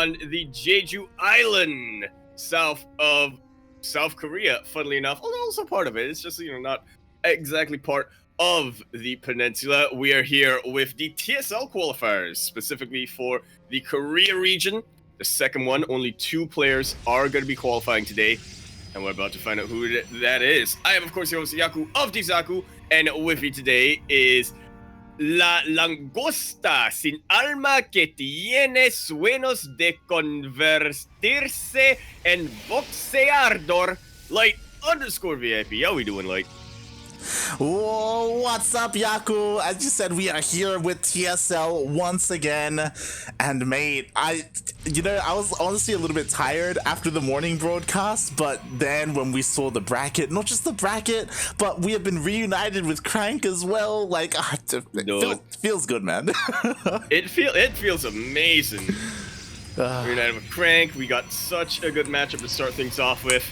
on the Jeju Island, south of South Korea, funnily enough. Although also part of it. It's just, not exactly part of the peninsula. We are here with the TSL qualifiers, specifically for the Korea region. The second one, only 2 players are going to be qualifying today, and we're about to find out who that is. I am, of course, your host, Yaku of Yakuzaku, and with me today is La langosta sin alma que tiene sueños de convertirse en boxeador, Light_VIP. How we doing, Light? Whoa, what's up, Yaku? As you said, we are here with TSL once again. And mate, I was honestly a little bit tired after the morning broadcast, but then when we saw the bracket, not just the bracket, but we have been reunited with CranKy as well. Like, feels good, man. It feels amazing. Reunited with CranKy. We got such a good matchup to start things off with.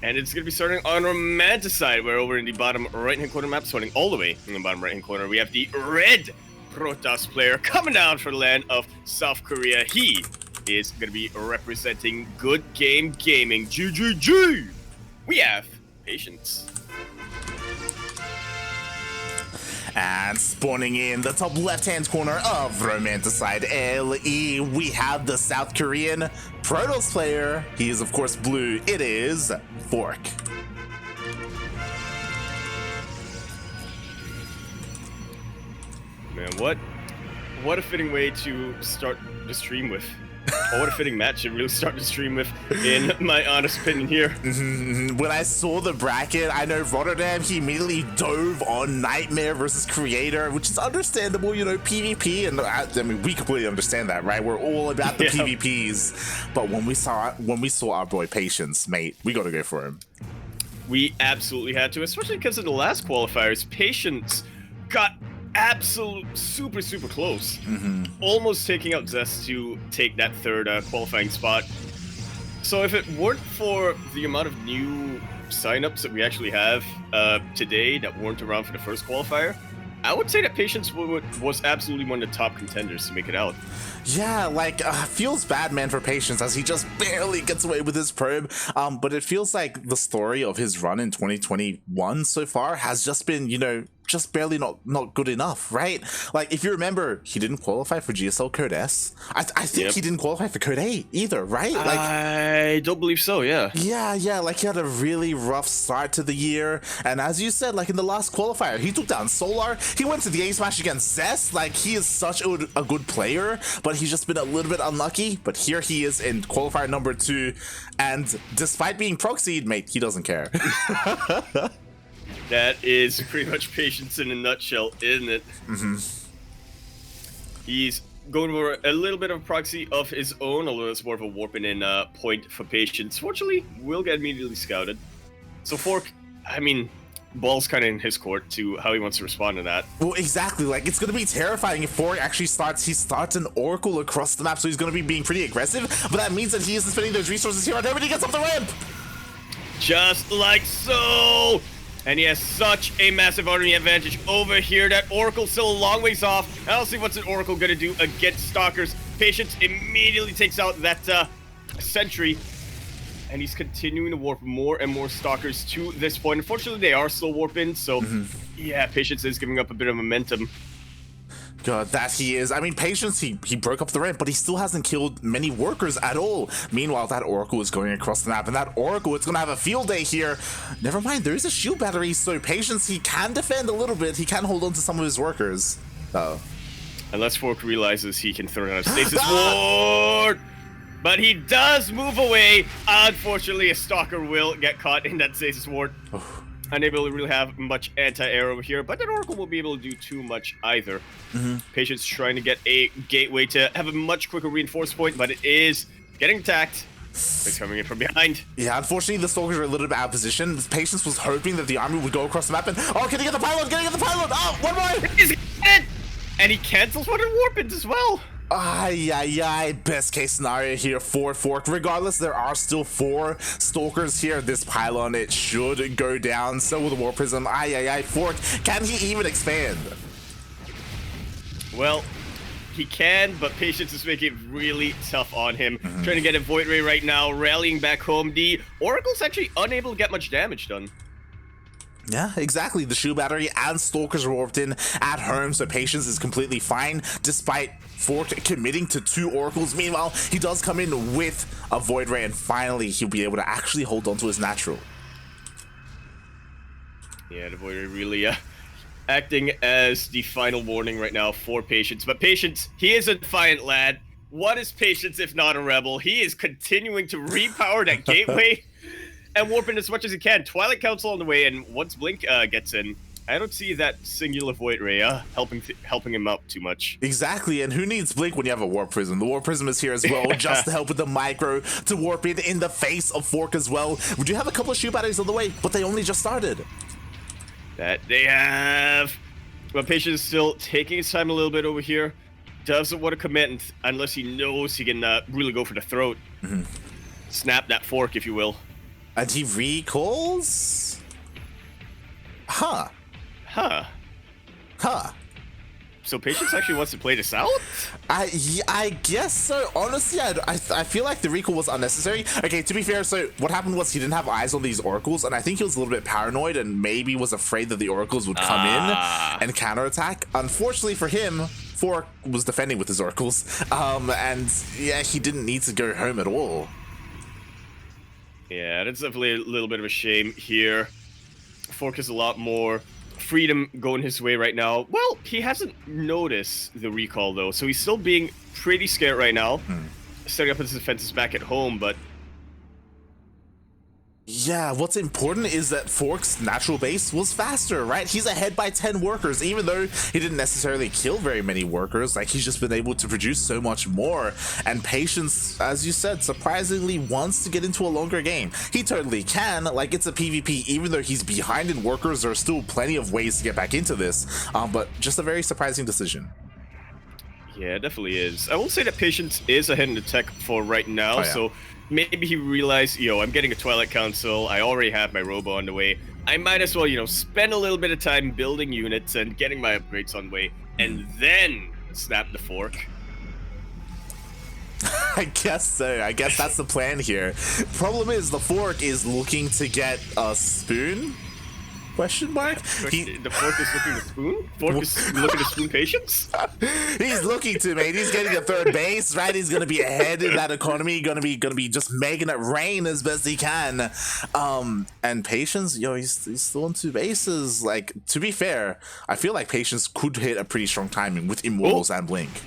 And it's going to be starting on Romanticide, where over in the bottom right-hand corner map, starting all the way in the bottom right-hand corner, we have the red Protoss player coming down for the land of South Korea. He is going to be representing Good Game Gaming. GGG! We have Patience. And spawning in the top left-hand corner of Romanticide LE, we have the South Korean Protoss player. He is, of course, blue. It is Fork. Man, what a fitting way to start the stream with. Oh, what a fitting match to really start the stream with, in my honest opinion here. When I saw the bracket, I know Rotterdam, he immediately dove on Nightmare versus Creator, which is understandable, PvP, and I mean, we completely understand that, right? We're all about the PvPs. But when we saw our boy Patience, mate, we gotta go for him. We absolutely had to, especially because in the last qualifiers, Patience got absolute super close, almost taking out Zest to take that third qualifying spot. So if it weren't for the amount of new signups that we actually have today that weren't around for the first qualifier, I would say that Patience was absolutely one of the top contenders to make it out. Yeah, feels bad, man, for Patience, as he just barely gets away with his probe. But it feels like the story of his run in 2021 so far has just been, just barely not good enough, right? Like, if you remember, he didn't qualify for GSL Code S. I think he didn't qualify for Code A either, right? I don't believe so, yeah. Yeah, like he had a really rough start to the year. And as you said, like in the last qualifier, he took down Solar. He went to the A Smash against Zest. Like, he is such a good player, but he's just been a little bit unlucky. But here he is in qualifier number 2. And despite being proxied, mate, he doesn't care. That is pretty much Patience in a nutshell, isn't it? He's going for a little bit of proxy of his own, although it's more of a warping in point for Patience. Fortunately, will get immediately scouted. So Fork, I mean, ball's kind of in his court to how he wants to respond to that. Well, exactly. Like, it's going to be terrifying if Fork actually starts an Oracle across the map, so he's going to be being pretty aggressive, but that means that he isn't spending those resources here, and everybody gets up the ramp! Just like so! And he has such a massive army advantage over here. That Oracle's still a long ways off. I'll see what's an Oracle gonna do against Stalkers. Patience immediately takes out that Sentry. And he's continuing to warp more and more Stalkers to this point. Unfortunately, they are still warping, so yeah, Patience is giving up a bit of momentum. God, that he is. I mean, Patience, he broke up the ramp, but he still hasn't killed many workers at all. Meanwhile, that Oracle is going across the map, and that Oracle, it's going to have a field day here. Never mind, there is a shield battery, so Patience, he can defend a little bit. He can hold on to some of his workers. Unless Fork realizes he can throw down a stasis ward. But he does move away. Unfortunately, a Stalker will get caught in that stasis ward. Unable to really have much anti-air over here, but that Oracle won't be able to do too much either. Patience trying to get a gateway to have a much quicker reinforce point, but it is getting attacked. It's coming in from behind. Yeah, unfortunately, the Stalkers are a little bit out of position. Patience was hoping that the army would go across the map and, oh, can he get the pylon? Can he get the pylon? Oh, one more! He's it! And he cancels one of the warpins as well. Best case scenario here for Fork. Regardless, there are still 4 Stalkers here. This pylon, it should go down. So will the War Prism. Fork, can he even expand? Well, he can, but Patience is making it really tough on him. Trying to get a Void Ray right now, rallying back home. The Oracle's actually unable to get much damage done. Yeah, exactly. The Shield Battery and Stalkers are warped in at home, so Patience is completely fine, despite Fork committing to 2 Oracles. Meanwhile, he does come in with a Void Ray, and finally he'll be able to actually hold on to his natural. Yeah, the Void Ray really acting as the final warning right now for Patience. But Patience, he is a defiant lad. What is Patience if not a rebel? He is continuing to repower that gateway and warp in as much as he can. Twilight Council on the way, and once Blink gets in, I don't see that singular Void Ray helping him out too much. Exactly, and who needs Blink when you have a Warp Prism? The Warp Prism is here as well, just to help with the micro, to warp in the face of Fork as well. We do have a couple of Shield Batteries on the way, but they only just started. That they have. But Patience is still taking his time a little bit over here. Doesn't want to commit unless he knows he can really go for the throat. Snap that fork, if you will. And he recalls? Huh. So Patience actually wants to play this out? I guess so. Honestly, I feel like the recall was unnecessary. Okay, to be fair, so what happened was he didn't have eyes on these Oracles, and I think he was a little bit paranoid and maybe was afraid that the Oracles would come in and counterattack. Unfortunately for him, Fork was defending with his Oracles, and yeah, he didn't need to go home at all. Yeah, that's definitely a little bit of a shame here. Fork has a lot more freedom going his way right now. Well, he hasn't noticed the recall, though, so he's still being pretty scared right now. Setting up his defenses back at home, but... Yeah, what's important is that Fork's natural base was faster, right? He's ahead by 10 workers, even though he didn't necessarily kill very many workers. Like, he's just been able to produce so much more. And Patience, as you said, surprisingly wants to get into a longer game. He totally can, like, it's a PvP. Even though he's behind in workers, there are still plenty of ways to get back into this. But just a very surprising decision. Yeah, it definitely is. I will say that Patience is ahead in the tech for right now, so... Maybe he realized, I'm getting a Twilight Council, I already have my Robo on the way. I might as well, spend a little bit of time building units and getting my upgrades on the way, and then snap the fork. I guess so. I guess that's the plan here. Problem is, the Fork is looking to get a spoon? Question mark? The Fork is looking to spoon? Fork is looking to spoon Patience? He's looking to, mate. He's getting a third base, right? He's gonna be ahead in that economy. Gonna be just making it rain as best he can. And Patience, he's still on 2 bases. Like, to be fair, I feel like Patience could hit a pretty strong timing with Immortals and Blink.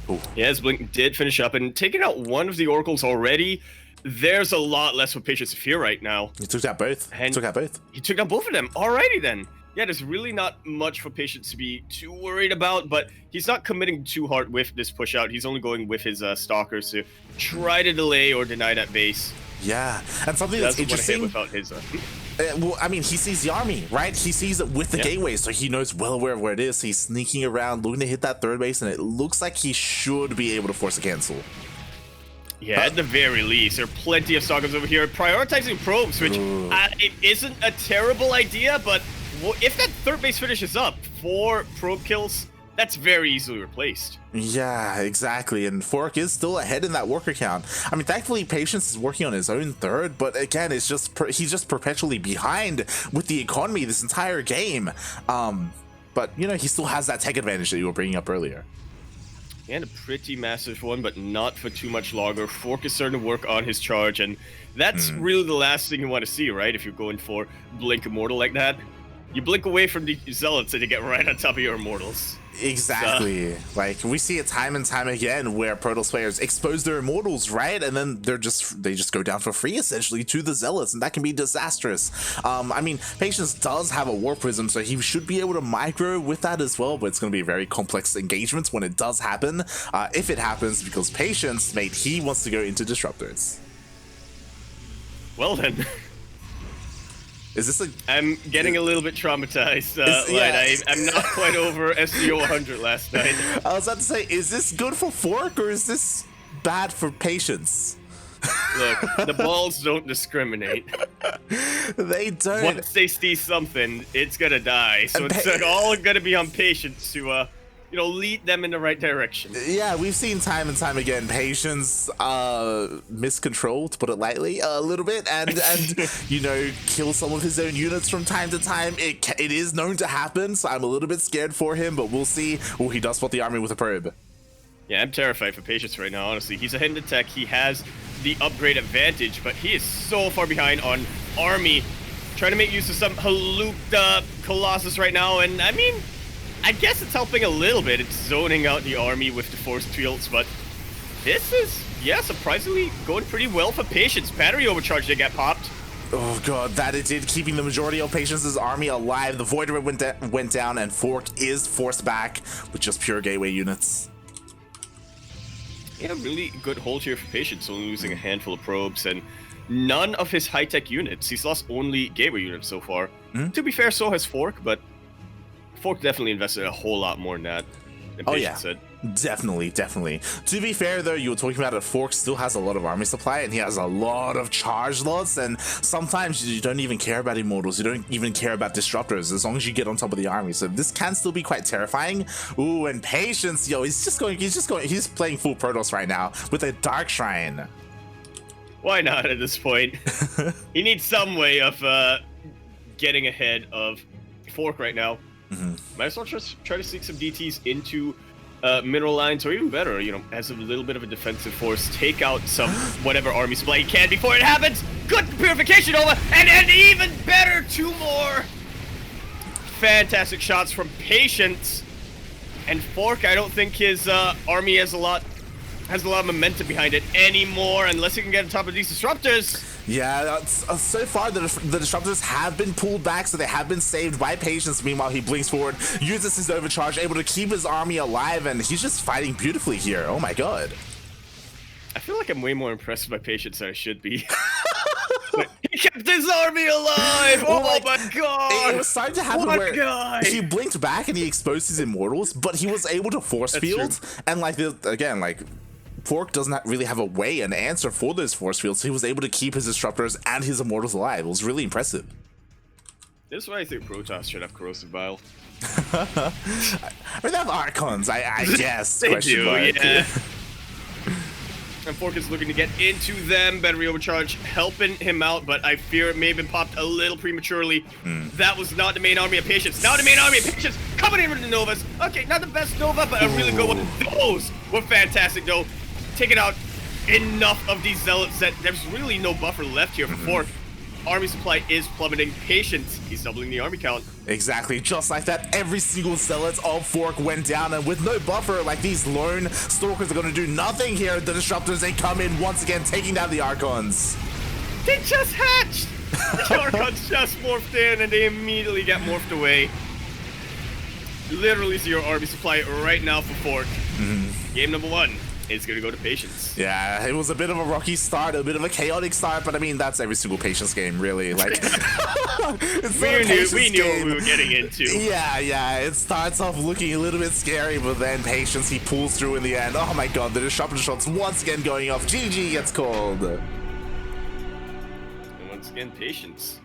Ooh. Yes, Blink did finish up and taking out one of the Oracles already. There's a lot less for Patience to fear right now. He took out both. He took out both of them. Alrighty then. Yeah, there's really not much for Patience to be too worried about, but he's not committing too hard with this push out. He's only going with his Stalkers to try to delay or deny that base. Yeah, and something that's interesting. Without his, well, I mean, he sees the army, right? He sees it with the gateway, so he knows well aware of where it is. So he's sneaking around, looking to hit that third base, and it looks like he should be able to force a cancel. Yeah, at the very least, there are plenty of Stalkers over here prioritizing probes, which it isn't a terrible idea, but if that third base finishes up 4 probe kills, that's very easily replaced. Yeah, exactly. And Fork is still ahead in that worker count. I mean, thankfully, Patience is working on his own third, but again, it's just he's just perpetually behind with the economy this entire game. But he still has that tech advantage that you were bringing up earlier. And a pretty massive one, but not for too much longer. Fork is starting to work on his charge, and that's really the last thing you want to see, right? If you're going for Blink Immortal like that. You blink away from the Zealots and you get right on top of your Immortals. Exactly. Like, we see it time and time again where Protoss players expose their Immortals, right? And then they just go down for free, essentially, to the Zealots, and that can be disastrous. I mean, Patience does have a Warp Prism, so he should be able to micro with that as well, but it's going to be a very complex engagement when it does happen, if it happens, because Patience, mate, he wants to go into Disruptors. Well then. Is this a... I'm getting a little bit traumatized. I'm not quite over SDO 100 last night. I was about to say, is this good for Fork or is this bad for Patience? Look, the balls don't discriminate. They don't. Once they see something, it's gonna die. So it's all gonna be on Patience to lead them in the right direction. Yeah, we've seen time and time again Patience miscontrol, to put it lightly, a little bit, and kill some of his own units from time to time. It is known to happen, so I'm a little bit scared for him, but we'll see. Oh, he does spot the army with a probe. Yeah, I'm terrified for Patience right now, honestly. He's ahead in the tech, he has the upgrade advantage, but he is so far behind on army. Trying to make use of some Halukta Colossus right now, and I mean, I guess it's helping a little bit. It's zoning out the army with the force fields, but this is, surprisingly going pretty well for Patience. Battery overcharge did get popped. Oh god, that it did, keeping the majority of Patience's army alive. The Void Red went down, and Fork is forced back with just pure gateway units. Yeah, really good hold here for Patience, only losing a handful of probes and none of his high-tech units. He's lost only gateway units so far. To be fair, so has Fork, but Fork definitely invested a whole lot more in that than Patience said. Definitely. To be fair, though, you were talking about it, Fork still has a lot of army supply, and he has a lot of charge lots, and sometimes you don't even care about immortals, you don't even care about disruptors, as long as you get on top of the army, so this can still be quite terrifying. Ooh, and Patience, he's playing full Protoss right now with a Dark Shrine. Why not at this point? He needs some way of getting ahead of Fork right now. Might as well just try to sneak some DTs into mineral lines, or even better, as a little bit of a defensive force, take out some whatever army supply he can before it happens. Good purification over, and even better, 2 more fantastic shots from Patience. And Fork, I don't think his army has a lot of momentum behind it anymore, unless he can get on top of these disruptors. Yeah, so far the disruptors have been pulled back, so they have been saved by Patience. Meanwhile, he blinks forward, uses his overcharge, able to keep his army alive, and he's just fighting beautifully here. Oh my god. I feel like I'm way more impressed by Patience than I should be. He kept his army alive! Oh my god! It was starting to happen where he blinked back and he exposed his immortals, but he was able to force field, and Fork doesn't really have a way, an answer for those force fields, so he was able to keep his disruptors and his immortals alive. It was really impressive. This is why I think Protoss should have corrosive bile. I mean, they have Archons, I guess. They do, yeah. And Fork is looking to get into them. Battery overcharge helping him out, but I fear it may have been popped a little prematurely. That was not the main army of Patience. Now the main army of Patience coming in with the Novas. Okay, not the best Nova, but a really good one. Those were fantastic, though. Taking out enough of these zealots that there's really no buffer left here for Fork. Army supply is plummeting. Patience, he's doubling the army count. Exactly, just like that, every single zealot of Fork went down, and with no buffer, like, these lone stalkers are going to do nothing here. The disruptors, they come in once again, taking down the Archons. They just hatched! The Archons just morphed in, and they immediately get morphed away. Literally zero army supply right now for Fork. Game number 1. It's gonna go to Patience. Yeah, it was a bit of a rocky start, a bit of a chaotic start, but I mean, that's every single Patience game, really. Like, we knew what we were getting into. Yeah, it starts off looking a little bit scary, but then Patience, he pulls through in the end. Oh my god, the disruptor shots once again going off. GG gets called. And once again, Patience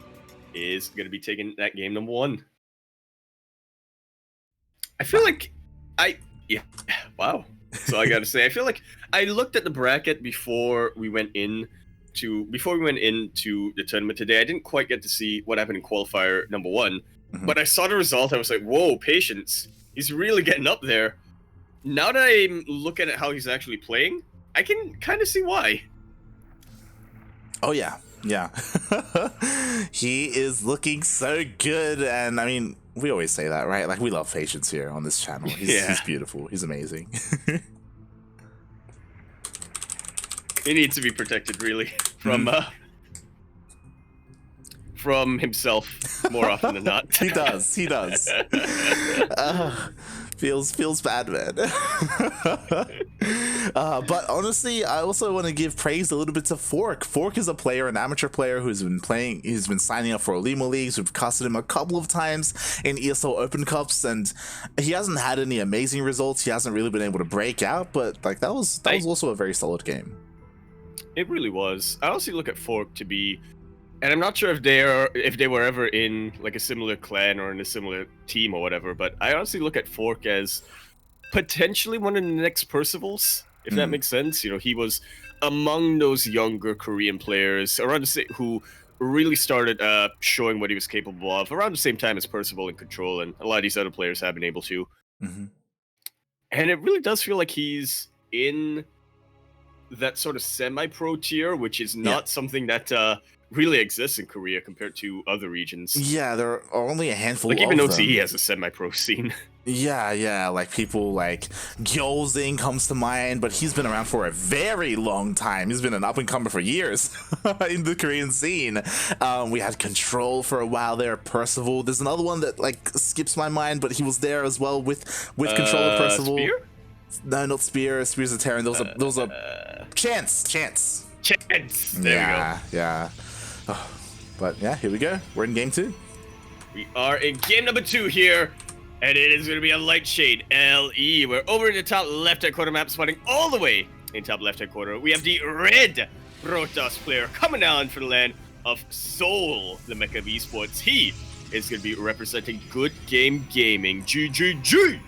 is gonna be taking that game number 1. I feel like wow. So I gotta say, I feel like I looked at the bracket before we went into the tournament today. I didn't quite get to see what happened in qualifier number 1, but I saw the result. I was like, whoa, Patience, he's really getting up there. Now that I'm looking at how he's actually playing, I can kind of see why. Oh yeah. He is looking so good, and I mean, we always say that, right? Like, we love Patience here on this channel. He's beautiful. He's amazing. He needs to be protected, really, from himself more often than not. He does. Feels bad, man. But honestly, I also want to give praise a little bit to Fork. Fork is a player, an amateur player who's been signing up for Lima Leagues. We've casted him a couple of times in ESL Open Cups, and he hasn't had any amazing results. He hasn't really been able to break out, but like that was also a very solid game. It really was. I also look at Fork to be, and I'm not sure if they were ever in like a similar clan or in a similar team or whatever, but I honestly look at Fork as potentially one of the next Percivals, if that Mm. makes sense. You know, he was among those younger Korean players around the same who really started showing what he was capable of around the same time as Percival and Control, and a lot of these other players have been able to. Mm-hmm. And it really does feel like he's in that sort of semi-pro tier, which is not something that really exists in Korea compared to other regions. Yeah, there are only a handful Like of even them. OCE has a semi-pro scene. Yeah, like people like Gyozing comes to mind, but he's been around for a very long time. He's been an up-and-comer for years in the Korean scene. We had Control for a while there, Percival. There's another one that like skips my mind, but he was there as well with Control and Percival. Spear? No, not Spear. Spear's a Terran. Those are Chance. Chance. There we go. Yeah. Oh, but yeah, here we go. We're in game 2. We are in game number 2 here. And it is going to be a Light Shade LE. We're over in the top left-hand corner map, spawning all the way in top left-hand corner. We have the red Protoss player coming down for the land of Seoul, the Mecca of Esports. He is going to be representing Good Game Gaming. GGG!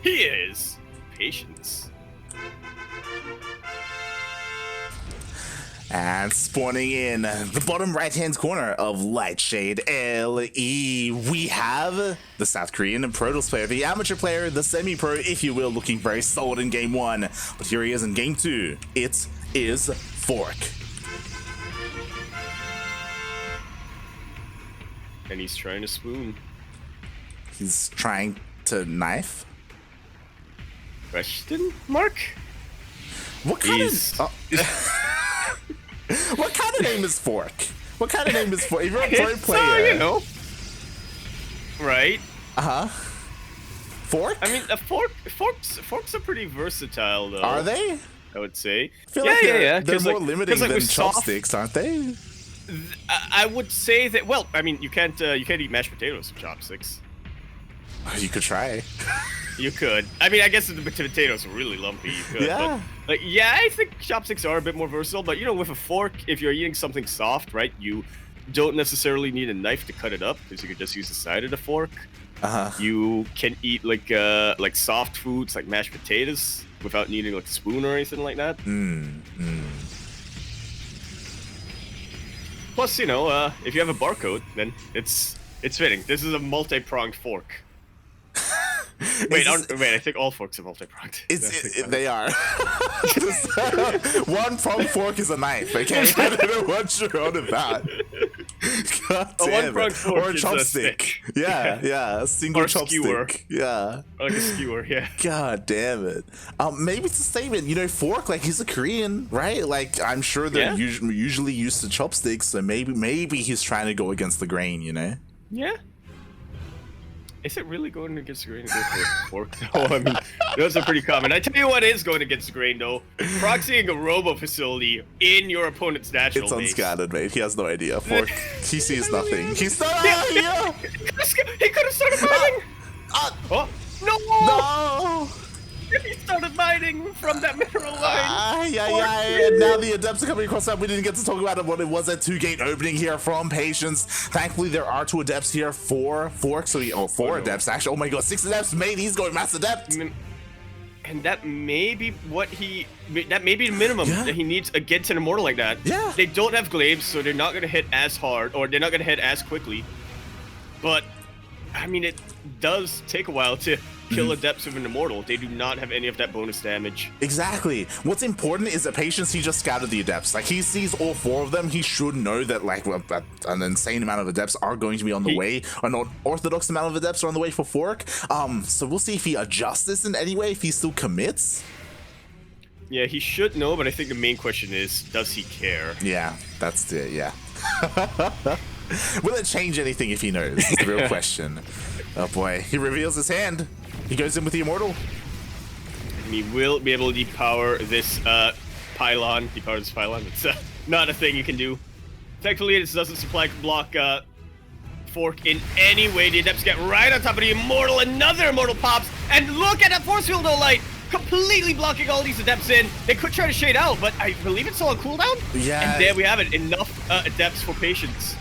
He is Patience. And spawning in the bottom right-hand corner of Lightshade LE, we have the South Korean and Protoss player, the amateur player, the semi-pro, if you will, looking very solid in game 1. But here he is in game 2. It is Fork. And he's trying to spoon. He's trying to knife? Question mark? What kind He's... of... What kind of name is Fork? What kind of name is Fork? If you're a pro player... you know. Right? Uh-huh. Fork? I mean, forks are pretty versatile, though. Are they? I would say. I feel like they're more like, limiting like than with chopsticks, aren't they? I would say that. Well, I mean, you can't eat mashed potatoes with chopsticks. You could try. You could. I mean, I guess if the potatoes are really lumpy, you could. Yeah. But, like, yeah, I think chopsticks are a bit more versatile. But you know, with a fork, if you're eating something soft, right, you don't necessarily need a knife to cut it up because you could just use the side of the fork. Uh-huh. You can eat like soft foods like mashed potatoes without needing like a spoon or anything like that. Plus, you know, if you have a barcode, then it's fitting. This is a multi-pronged fork. Wait, I think all forks are multi-pronged. They are. One pronged fork is a knife, okay? I don't know what you're on about. God damn one-pronged fork or a is chopstick. a Yeah, a single or chopstick. Skewer. Yeah. Like a skewer, yeah. God damn it. Maybe it's a statement. You know, Fork, like, he's a Korean, right? Like, I'm sure they're usually used to chopsticks, so maybe he's trying to go against the grain, you know? Yeah. Is it really going against the grain to go for fork, though? I mean, those are pretty common. I tell you what is going against the grain, though. Proxying a robo facility in your opponent's natural It's base. unscattered, mate. He has no idea. Fork, he sees nothing. He's not Yeah. He could have started mining! Oh, no! No! He started mining from that mineral line! And now the Adepts are coming across that. We didn't get to talk about what it was, a 2-gate opening here from Patience. Thankfully, there are 2 Adepts here for Fork. So, 4 Adepts, actually. Oh my god, 6 Adepts, mate. He's going Mass Adept. And that may be that may be the minimum that he needs against an Immortal like that. Yeah. They don't have glaives, so they're not going to hit as hard, or they're not going to hit as quickly. But, I mean, it does take a while to kill Adepts with an Immortal. They do not have any of that bonus damage. Exactly. What's important is that Patience, he just scouted the Adepts. Like, he sees all 4 of them. He should know that, like, an insane amount of Adepts are going to be on the way. An orthodox amount of Adepts are on the way for Fork. So we'll see if he adjusts this in any way, if he still commits. Yeah, he should know, but I think the main question is, does he care? Yeah, that's it, yeah. Will it change anything if he knows? It's the real question. Oh boy, he reveals his hand. He goes in with the Immortal. And he will be able to depower this pylon. Depower this pylon. It's not a thing you can do. Thankfully, this doesn't supply block Fork in any way. The Adepts get right on top of the Immortal. Another Immortal pops. And look at that Force Field no light. Completely blocking all these Adepts in. They could try to shade out, but I believe it's all on cooldown. Yeah. And there we have it. Enough Adepts for Patience.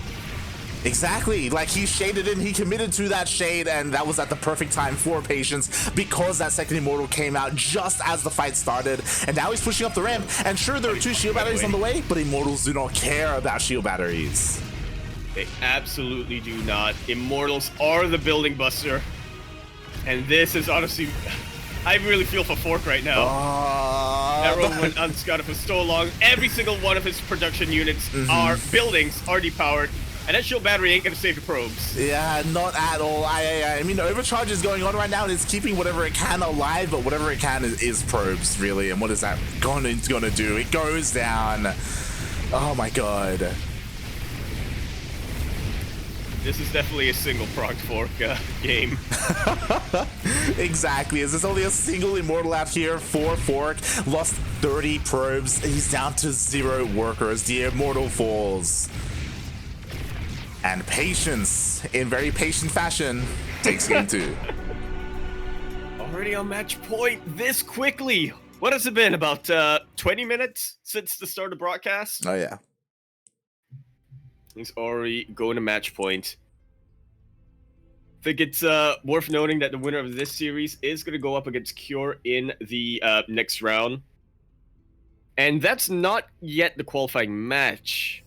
Exactly, like he shaded in, he committed to that shade, and that was at the perfect time for Patience because that second Immortal came out just as the fight started, and now he's pushing up the ramp, and sure, there are 2 shield batteries on the way, but Immortals do not care about shield batteries. They absolutely do not. Immortals are the building buster, and this is honestly... I really feel for Fork right now. Everyone went unscattered for so long. Every single one of his production units are buildings, are depowered. And that shield battery ain't gonna save your probes. Yeah, not at all. I mean, overcharge is going on right now, and it's keeping whatever it can alive, but whatever it can is probes, really. And what is that gonna do? It goes down. Oh my god. This is definitely a single-pronged Fork game. Exactly. There's only a single Immortal out here for Fork. Lost 30 probes. He's down to 0 workers. The Immortal falls. And Patience, in very patient fashion, takes game 2. Already on match point this quickly. What has it been? About 20 minutes since the start of broadcast? Oh, yeah. He's already going to match point. I think it's worth noting that the winner of this series is going to go up against Cure in the next round. And that's not yet the qualifying match.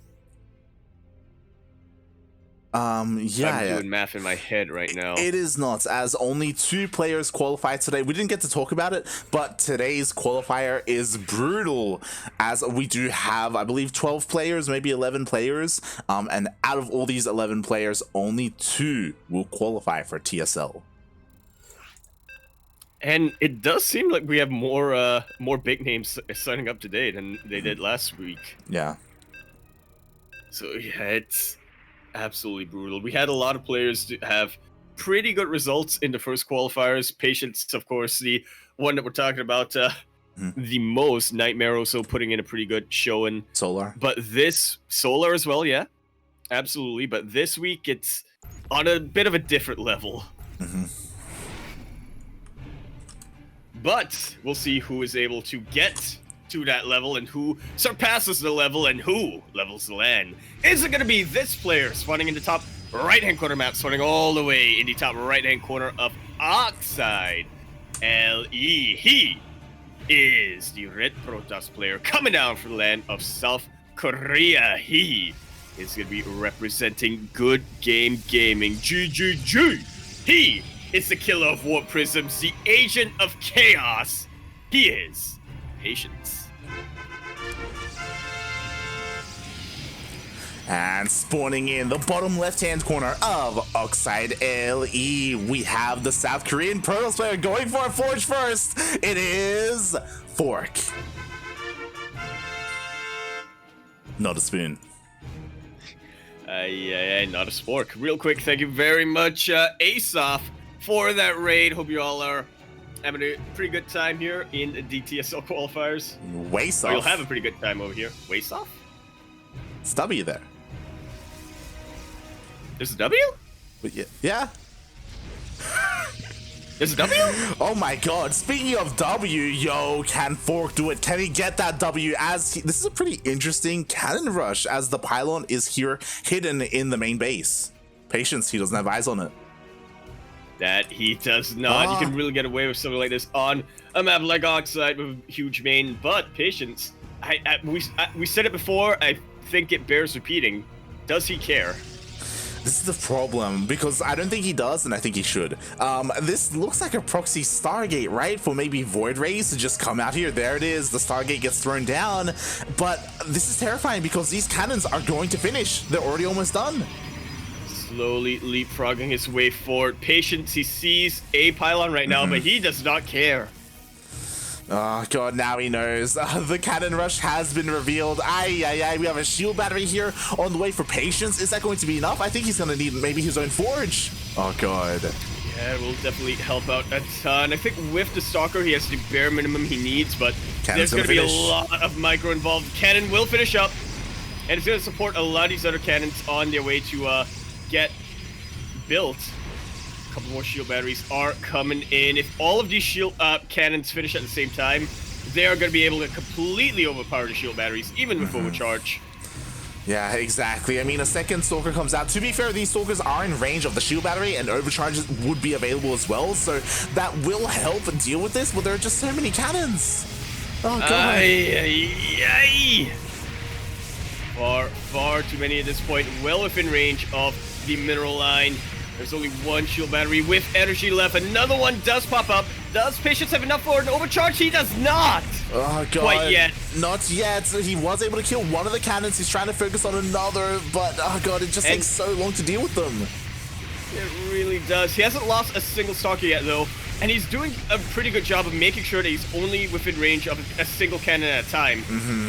I'm doing math in my head right now. It is not, as only 2 players qualified today. We didn't get to talk about it, but today's qualifier is brutal, as we do have, I believe, 12 players, maybe 11 players, and out of all these 11 players, only 2 will qualify for TSL. And it does seem like we have more big names signing up today than they did last week. Yeah. So yeah, it's absolutely brutal. We had a lot of players to have pretty good results in the first qualifiers. Patience, of course, the one that we're talking about the most. Nightmare also putting in a pretty good showing. Solar. But this Solar as well, yeah, absolutely. But this week it's on a bit of a different level. But we'll see who is able to get to that level and who surpasses the level and who levels the land. Is it going to be this player spawning in the top right-hand corner map, spawning all the way in the top right-hand corner of Oxide? L.E. He is the Red Protoss player coming down from the land of South Korea. He is going to be representing Good Game Gaming. GGG. He is the killer of Warp Prisms, the agent of chaos. He is Patience. And spawning in the bottom left-hand corner of Oxide LE, we have the South Korean Protoss player going for a Forge first. It is Fork. Not a spoon. Yeah, not a spork. Real quick, thank you very much, Asoff, for that raid. Hope you all are having a pretty good time here in the TSL qualifiers. Waste off. You'll have a pretty good time over here. Waste off? It's W there. There's a W? But yeah. There's a W? Oh my god, speaking of W, yo, can Fork do it? Can he get that W? This is a pretty interesting cannon rush, as the pylon is here hidden in the main base. Patience, he doesn't have eyes on it. That he does not. You can really get away with something like this on a map like Oxide with a huge main, but Patience, we said it before, I think it bears repeating. Does he care? This is the problem, because I don't think he does, and I think he should. This looks like a proxy Stargate, right? For maybe Void Rays to just come out here. There it is. The Stargate gets thrown down. But this is terrifying, because these cannons are going to finish. They're already almost done. Slowly leapfrogging his way forward. Patience, he sees a pylon right now, but he does not care. Oh god, now he knows. The cannon rush has been revealed. We have a shield battery here on the way for Patience. Is that going to be enough? I think he's going to need maybe his own forge. Oh god. Yeah, it will definitely help out a ton. I think with the Stalker, he has the bare minimum he needs, but Cannon's there's going to be a lot of micro involved. Cannon will finish up, and it's going to support a lot of these other cannons on their way to get built. A couple more shield batteries are coming in. If all of these shield cannons finish at the same time, they are going to be able to completely overpower the shield batteries, even with overcharge. Yeah, exactly. I mean, a second Stalker comes out. To be fair, these Stalkers are in range of the shield battery, and overcharges would be available as well, so that will help deal with this, but there are just so many cannons. Oh, God. Far too many at this point, well within range of the mineral line. There's only one shield battery with energy left. Another one does pop up. Does Patience have enough for an overcharge? He does not. Oh, God. Quite yet. Not yet. He was able to kill one of the cannons. He's trying to focus on another, but oh, God, it just takes so long to deal with them. It really does. He hasn't lost a single stalker yet, though. And he's doing a pretty good job of making sure that he's only within range of a single cannon at a time.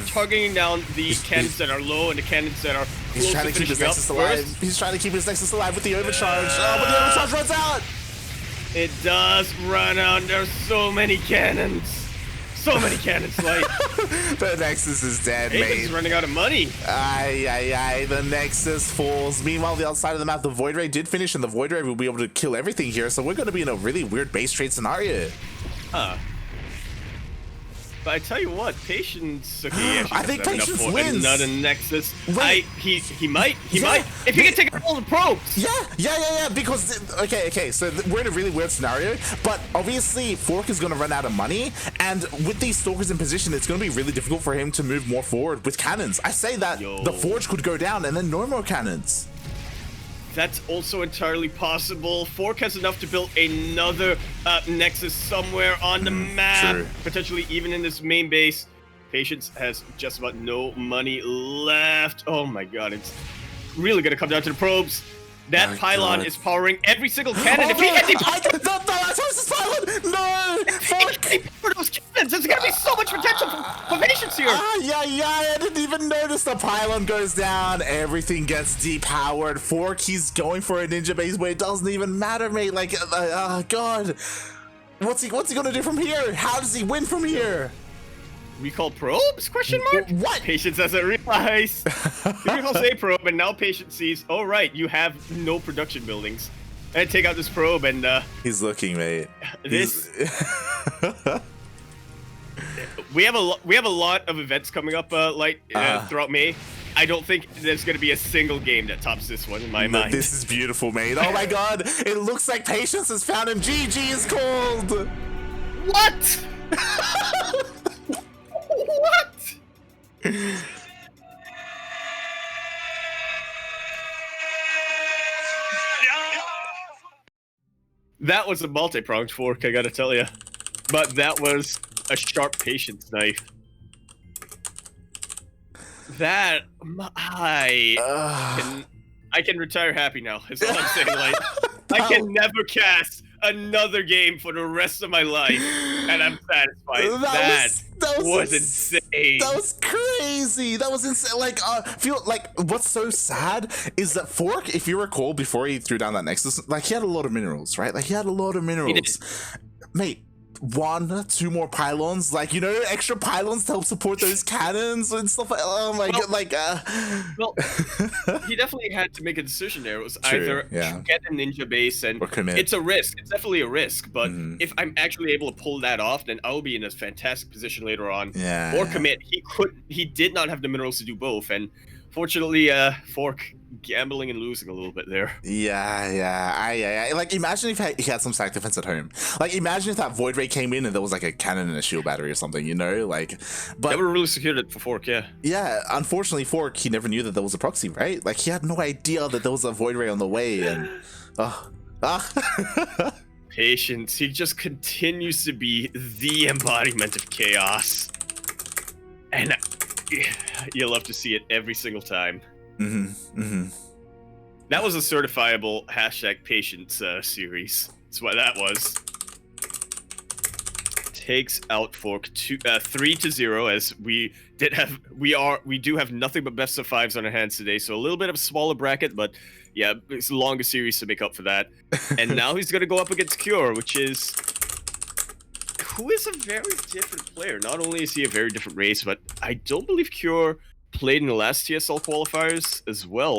Targeting down the cannons that are low and the cannons that are close. He's trying to keep his Nexus alive. He's trying to keep his Nexus alive with the overcharge. But the overcharge runs out. It does run out. There's so many cannons. So many cannons, like. The Nexus is dead, mate. He's running out of money. Aye. The Nexus falls. Meanwhile, the outside of the map, the Void Ray did finish, and the Void Ray will be able to kill everything here. So we're going to be in a really weird base trade scenario. But I tell you what, Patience. Okay, I think Patience wins. Not a Nexus. Wait. He might. If he can take out all the probes. Yeah. Because okay. So we're in a really weird scenario. But obviously, Fork is going to run out of money, and with these Stalkers in position, it's going to be really difficult for him to move more forward with cannons. I say that the Forge could go down, and then no more cannons. That's also entirely possible. Fork has enough to build another Nexus somewhere on the map, true. Potentially even in this main base. Patience has just about no money left. Oh my God, it's really gonna come down to the probes. That pylon is powering every single cannon. Oh, if he gets this pylon! No! For those cannons, there's gonna be so much potential for Patience here. I didn't even notice the pylon goes down. Everything gets depowered. Fork, he's going for a ninja base, but it doesn't even matter, mate. Like, God. What's he gonna do from here? How does he win from here? Recall probes? Question mark? What? Patience doesn't realize. He recalls a probe, and now Patience sees, oh right, you have no production buildings. And take out this probe, and he's looking, mate. We have a lot of events coming up, throughout May. I don't think there's gonna be a single game that tops this one in my mind. This is beautiful, mate. Oh my God! It looks like Patience has found him. GG is called. What? What? That was a multi-pronged fork, I gotta tell you. But that was a sharp Patience knife. That I can retire happy now. Is all I'm saying. Like, I can never cast another game for the rest of my life, and I'm satisfied. That was insane. That was crazy. That was insane. Like, feel like what's so sad is that Fork, if you recall, before he threw down that Nexus, like he had a lot of minerals, right? Like he had a lot of minerals, mate. 1-2 more pylons, like, you know, extra pylons to help support those cannons and stuff like. Oh my God, like well, he definitely had to make a decision there. It was either get a ninja base and it's a risk. It's definitely a risk, but if I'm actually able to pull that off, then I'll be in a fantastic position later on. Or commit. He did not have the minerals to do both, and fortunately, Fork gambling and losing a little bit there. Yeah. Like, imagine if he had some stack defense at home. Like, imagine if that Void Ray came in and there was like a cannon and a shield battery or something, you know? Like, but that would have really secured it for Fork, yeah. Yeah, unfortunately, Fork, he never knew that there was a proxy, right? Like, he had no idea that there was a Void Ray on the way, and Patience. He just continues to be the embodiment of chaos, and you'll love to see it every single time. That was a certifiable #Patience series. That's what that was. Takes out Fork 3-0, as we do have nothing but best of 5s on our hands today, so a little bit of a smaller bracket, but yeah, it's a longer series to make up for that. And now he's gonna go up against Cure, who is a very different player. Not only is he a very different race, but I don't believe Cure played in the last TSL qualifiers as well.